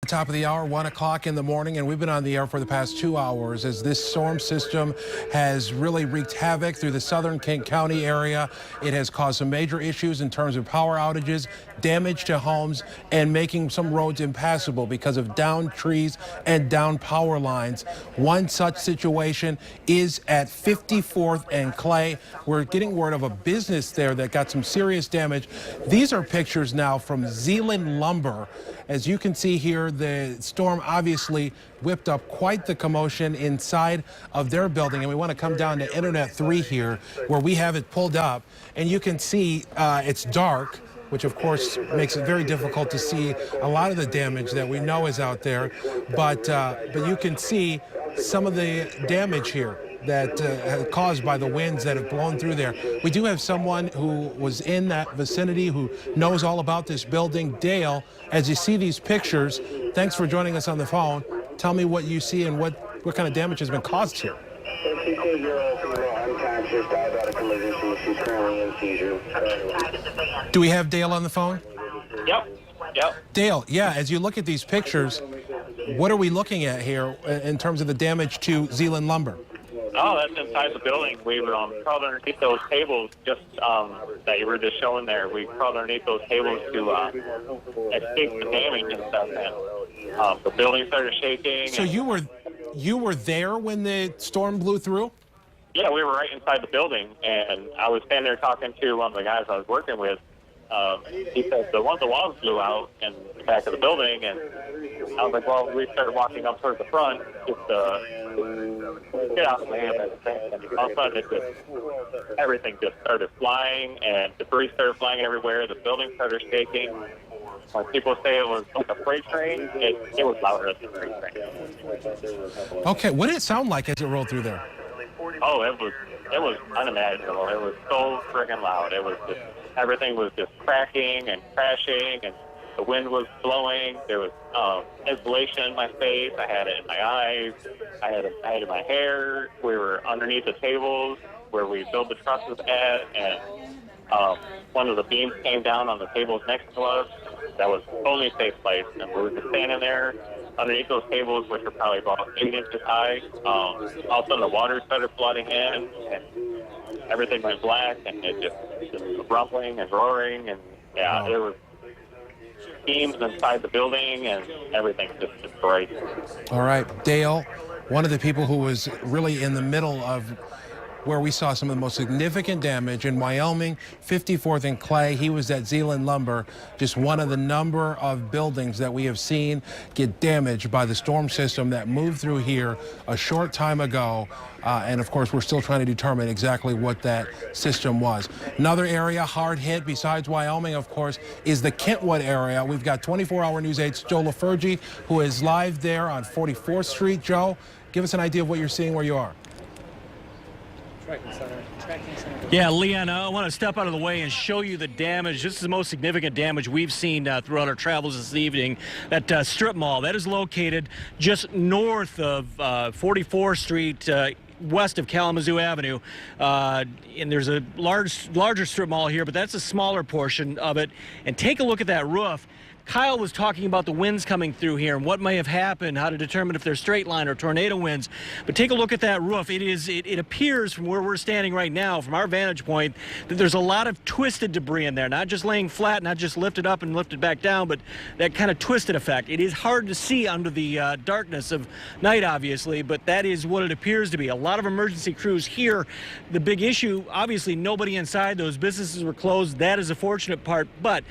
Top of the hour, 1 o'clock in the morning, and we've been on the air for the past 2 hours as this storm system has really wreaked havoc through the southern Kent County area. It has caused some major issues in terms of power outages, damage to homes, and making some roads impassable because of downed trees and downed power lines. One such situation is at 54th and Clay. We're getting word of a business there that got some serious damage. These are pictures now from Zeeland Lumber. As you can see here, the storm obviously whipped up quite the commotion inside of their building. And we want to come down to Internet 3 here, where we have it pulled up. And you can see it's dark, which of course makes it very difficult to see a lot of the damage that we know is out there. But you can see some of the damage here that caused by the winds that have blown through there. We do have someone who was in that vicinity who knows all about this building. Dale, as you see these pictures, thanks for joining us on the phone. Tell me what you see and what kind of damage has been caused here. Do we have Dale on the phone? Yep. Dale, yeah, as you look at these pictures, what are we looking at here in terms of the damage to Zeeland Lumber? Oh, that's inside the building. We were crawled underneath those tables just that you were just showing there. We crawled underneath those tables to escape the damage and stuff. And the building started shaking. So you were there when the storm blew through? Yeah, we were right inside the building, and I was standing there talking to one of the guys I was working with. He said one of the walls blew out in the back of the building, and I was like, well, we started walking up towards the front just get out of the way of everything. And all of a sudden, everything just started flying, and debris started flying everywhere. The building started shaking. When people say it was like a freight train, it was louder than a freight train. Okay, what did it sound like as it rolled through there? Oh, it was unimaginable. It was so friggin' loud. It was just, everything was just cracking and crashing, and the wind was blowing. There was insulation in my face. I had it in my eyes. I had it in my hair. We were underneath the tables where we built the trusses at, and one of the beams came down on the tables next to us. That was the only safe place, and we were just standing there underneath those tables, which are probably about 8 inches high. All of a sudden, the water started flooding in, and everything went black, and it just rumbling and roaring, and yeah, there was beams inside the building, and everything just destroyed. All right, Dale, one of the people who was really in the middle of where we saw some of the most significant damage in Wyoming, 54th and Clay. He was at Zeeland Lumber, just one of the number of buildings that we have seen get damaged by the storm system that moved through here a short time ago. And of course, we're still trying to determine exactly what that system was. Another area hard hit besides Wyoming, of course, is the Kentwood area. We've got 24-hour News 8's Joe LaFergie, who is live there on 44th Street. Joe, give us an idea of what you're seeing where you are. Yeah, Leon, I want to step out of the way and show you the damage. This is the most significant damage we've seen throughout our travels this evening. That strip mall, that is located just north of 44th Street, west of Kalamazoo Avenue. And there's a larger strip mall here, but that's a smaller portion of it. And take a look at that roof. Kyle was talking about the winds coming through here and what may have happened, how to determine if they're straight line or tornado winds. But take a look at that roof. It appears from where we're standing right now, from our vantage point, that there's a lot of twisted debris in there, not just laying flat, not just lifted up and lifted back down, but that kind of twisted effect. It is hard to see under the darkness of night, obviously, but that is what it appears to be. A lot of emergency crews here. The big issue, obviously, nobody inside. Those businesses were closed. That is a fortunate part, but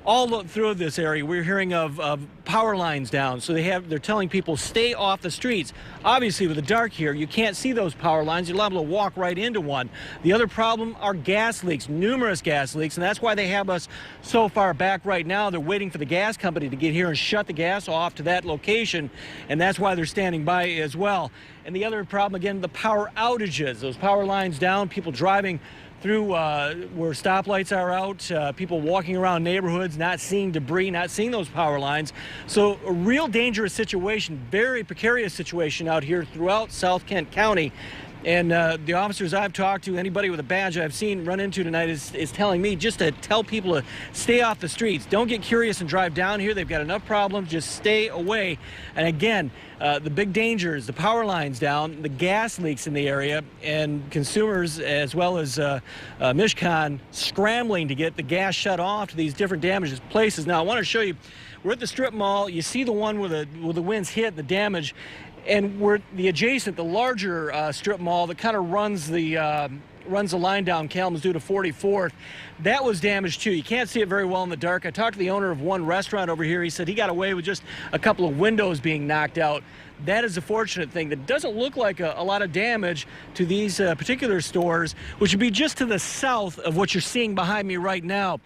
all through this area, we're hearing of power lines down. So they're telling people stay off the streets. Obviously, with the dark here, you can't see those power lines. You're liable to walk right into one. The other problem are gas leaks, numerous gas leaks, and that's why they have us so far back right now. They're waiting for the gas company to get here and shut the gas off to that location, and that's why they're standing by as well. And the other problem, again, the power outages. Those power lines down, people driving through where stoplights are out, people walking around neighborhoods, not seeing debris, not seeing those power lines. So a real dangerous situation, very precarious situation out here throughout South Kent County. And the officers I've talked to, anybody with a badge I've seen run into tonight is telling me just to tell people to stay off the streets. Don't get curious and drive down here. They've got enough problems. Just stay away. And again, the big danger is the power lines down, the gas leaks in the area, and consumers as well as Mishcon scrambling to get the gas shut off to these different damaged places. Now, I want to show you, we're at the strip mall. You see the one where the winds hit, the damage. And we're the adjacent, the larger strip mall that kind of runs the line down Kalamazoo to 44th. That was damaged too. You can't see it very well in the dark. I talked to the owner of one restaurant over here. He said he got away with just a couple of windows being knocked out. That is a fortunate thing. That doesn't look like a lot of damage to these particular stores, which would be just to the south of what you're seeing behind me right now.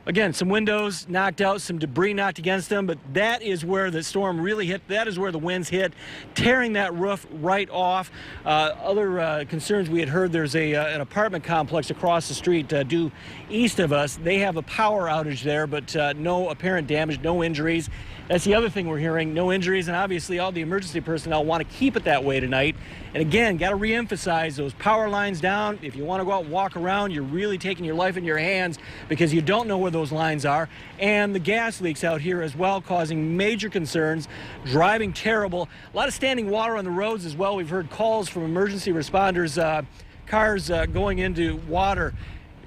Again, some windows knocked out, some debris knocked against them, but that is where the storm really hit. That is where the winds hit, tearing that roof right off. Other concerns we had heard, there's an apartment complex across the street due east of us. They have a power outage there, but no apparent damage, no injuries. That's the other thing we're hearing, no injuries, and obviously all the emergency personnel want to keep it that way tonight. And again, got to reemphasize those power lines down. If you want to go out and walk around, you're really taking your life in your hands because you don't know where those lines are. And the gas leaks out here as well, causing major concerns, driving terrible. A lot of standing water on the roads as well. We've heard calls from emergency responders, cars going into water.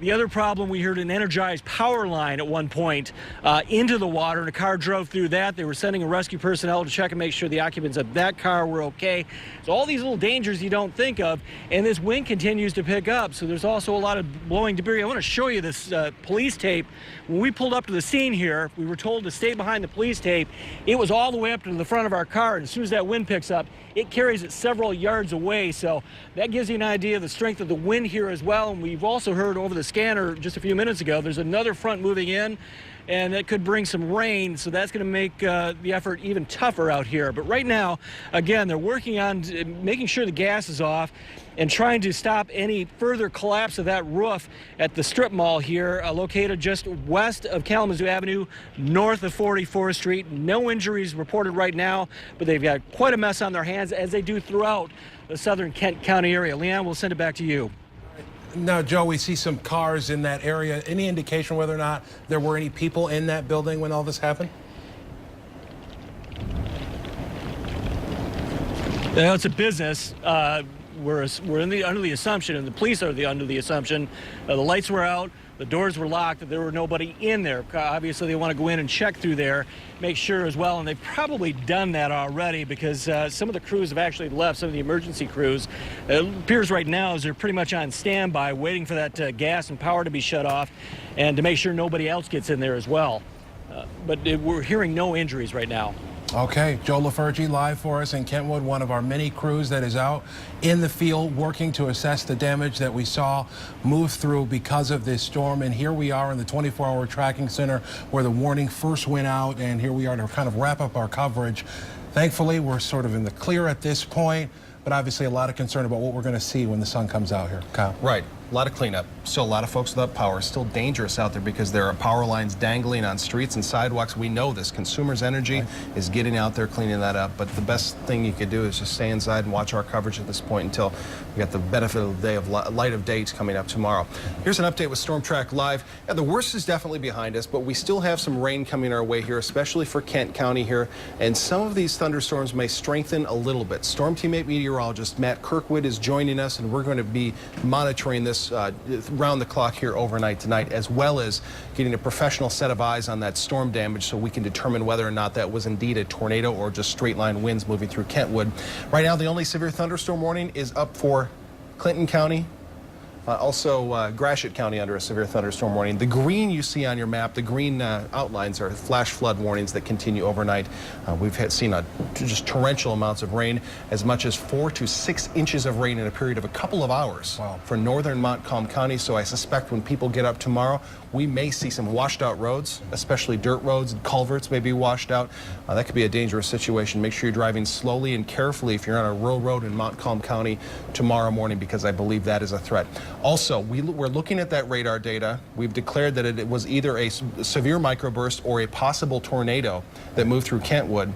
The other problem, we heard an energized power line at one point into the water, and a car drove through that. They were sending a rescue personnel to check and make sure the occupants of that car were okay. So all these little dangers you don't think of, and this wind continues to pick up, so there's also a lot of blowing debris. I want to show you this police tape. When we pulled up to the scene here, we were told to stay behind the police tape. It was all the way up to the front of our car, and as soon as that wind picks up, it carries it several yards away. So that gives you an idea of the strength of the wind here as well. And we've also heard over the scanner just a few minutes ago, there's another front moving in, and it could bring some rain. So that's going to make the effort even tougher out here. But right now, again, they're working on making sure the gas is off and trying to stop any further collapse of that roof at the strip mall here, located just west of Kalamazoo Avenue, north of 44th Street. No injuries reported right now, but they've got quite a mess on their hands, as they do throughout the southern Kent County area. Leanne, we'll send it back to you. Now, Joe, we see some cars in that area. Any indication whether or not there were any people in that building when all this happened? It's a business. We're under the assumption, and the police are under the assumption, the lights were out, the doors were locked, that there were nobody in there. Obviously, they want to go in and check through there, make sure as well, and they've probably done that already because some of the crews have actually left, some of the emergency crews. It appears right now as they're pretty much on standby, waiting for that gas and power to be shut off and to make sure nobody else gets in there as well. But we're hearing no injuries right now. Okay, Joe LaFurgey live for us in Kentwood, one of our many crews that is out in the field working to assess the damage that we saw move through because of this storm. And here we are in the 24-hour tracking center where the warning first went out, and here we are to kind of wrap up our coverage. Thankfully, we're sort of in the clear at this point, but obviously a lot of concern about what we're going to see when the sun comes out here. Kyle. Right. A lot of cleanup. Still a lot of folks without power. Still dangerous out there because there are power lines dangling on streets and sidewalks. We know this. Consumers' energy is getting out there cleaning that up. But the best thing you could do is just stay inside and watch our coverage at this point until we got the benefit of the day of light of day coming up tomorrow. Here's an update with Storm Track Live. Yeah, the worst is definitely behind us, but we still have some rain coming our way here, especially for Kent County here. And some of these thunderstorms may strengthen a little bit. Storm Team 8 meteorologist Matt Kirkwood is joining us, and we're going to be monitoring this round the clock here overnight tonight, as well as getting a professional set of eyes on that storm damage so we can determine whether or not that was indeed a tornado or just straight line winds moving through Kentwood. Right now, the only severe thunderstorm warning is up for Clinton County, also Gratiot County under a severe thunderstorm warning. The green you see on your map, the green outlines are flash flood warnings that continue overnight. We've seen just torrential amounts of rain, as much as 4 to 6 inches of rain in a period of a couple of hours for northern Montcalm County. So I suspect when people get up tomorrow, we may see some washed out roads, especially dirt roads and culverts may be washed out. That could be a dangerous situation. Make sure you're driving slowly and carefully if you're on a rural road in Montcalm County tomorrow morning, because I believe that is a threat. Also, we're looking at that radar data. We've declared that it was either a severe microburst or a possible tornado that moved through Kentwood.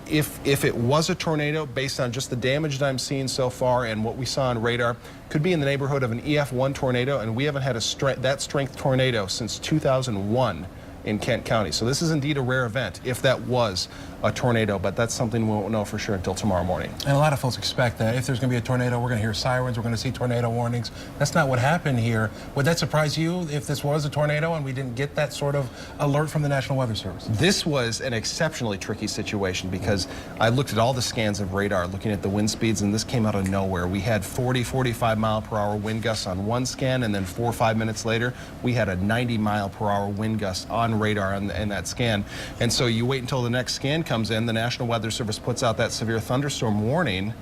If it was a tornado, based on just the damage that I'm seeing so far and what we saw on radar, could be in the neighborhood of an EF1 tornado, and we haven't had that strength tornado since 2001 in Kent County. So this is indeed a rare event if that was a tornado, but that's something we won't know for sure until tomorrow morning. And a lot of folks expect that if there's going to be a tornado, we're going to hear sirens, we're going to see tornado warnings. That's not what happened here. Would that surprise you if this was a tornado and we didn't get that sort of alert from the National Weather Service? This was an exceptionally tricky situation because I looked at all the scans of radar, looking at the wind speeds, and this came out of nowhere. We had 40, 45 mile per hour wind gusts on one scan, and then 4 or 5 minutes later, we had a 90 mile per hour wind gust on radar in that scan. And so you wait until the next scan comes in, the National Weather Service puts out that severe thunderstorm warning,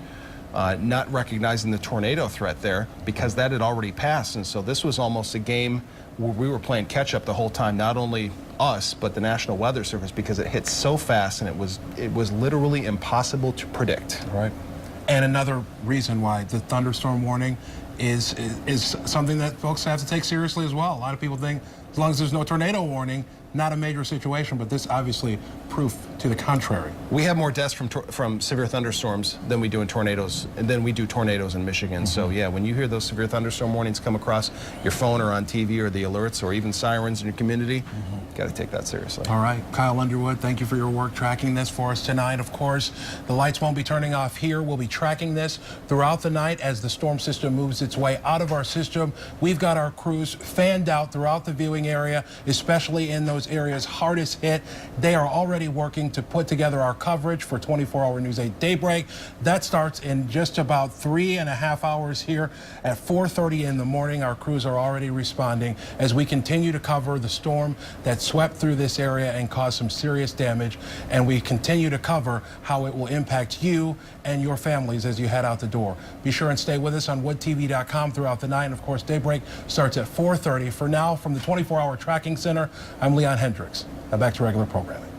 not recognizing the tornado threat there because that had already passed. And so this was almost a game where we were playing catch up the whole time, not only us, but the National Weather Service, because it hit so fast and it was literally impossible to predict. Right. And another reason why the thunderstorm warning is something that folks have to take seriously as well. A lot of people think as long as there's no tornado warning, not a major situation, but this obviously proof to the contrary. We have more deaths from severe thunderstorms than we do in tornadoes, and then we do tornadoes in Michigan. So yeah, when you hear those severe thunderstorm warnings come across your phone or on TV or the alerts or even sirens in your community, got to take that seriously. All right, Kyle Underwood, thank you for your work tracking this for us tonight. Of course, the lights won't be turning off here. We'll be tracking this throughout the night as the storm system moves its way out of our system. We've got our crews fanned out throughout the viewing area, especially in those areas hardest hit. They are already working to put together our coverage for 24-hour News 8 Daybreak. That starts in just about 3.5 hours here at 4:30 in the morning. Our crews are already responding as we continue to cover the storm that swept through this area and caused some serious damage, and we continue to cover how it will impact you and your families as you head out the door. Be sure and stay with us on woodtv.com throughout the night, and of course Daybreak starts at 4:30. For now, from the 24-hour tracking center, I'm Leon Hendricks. Now back to regular programming.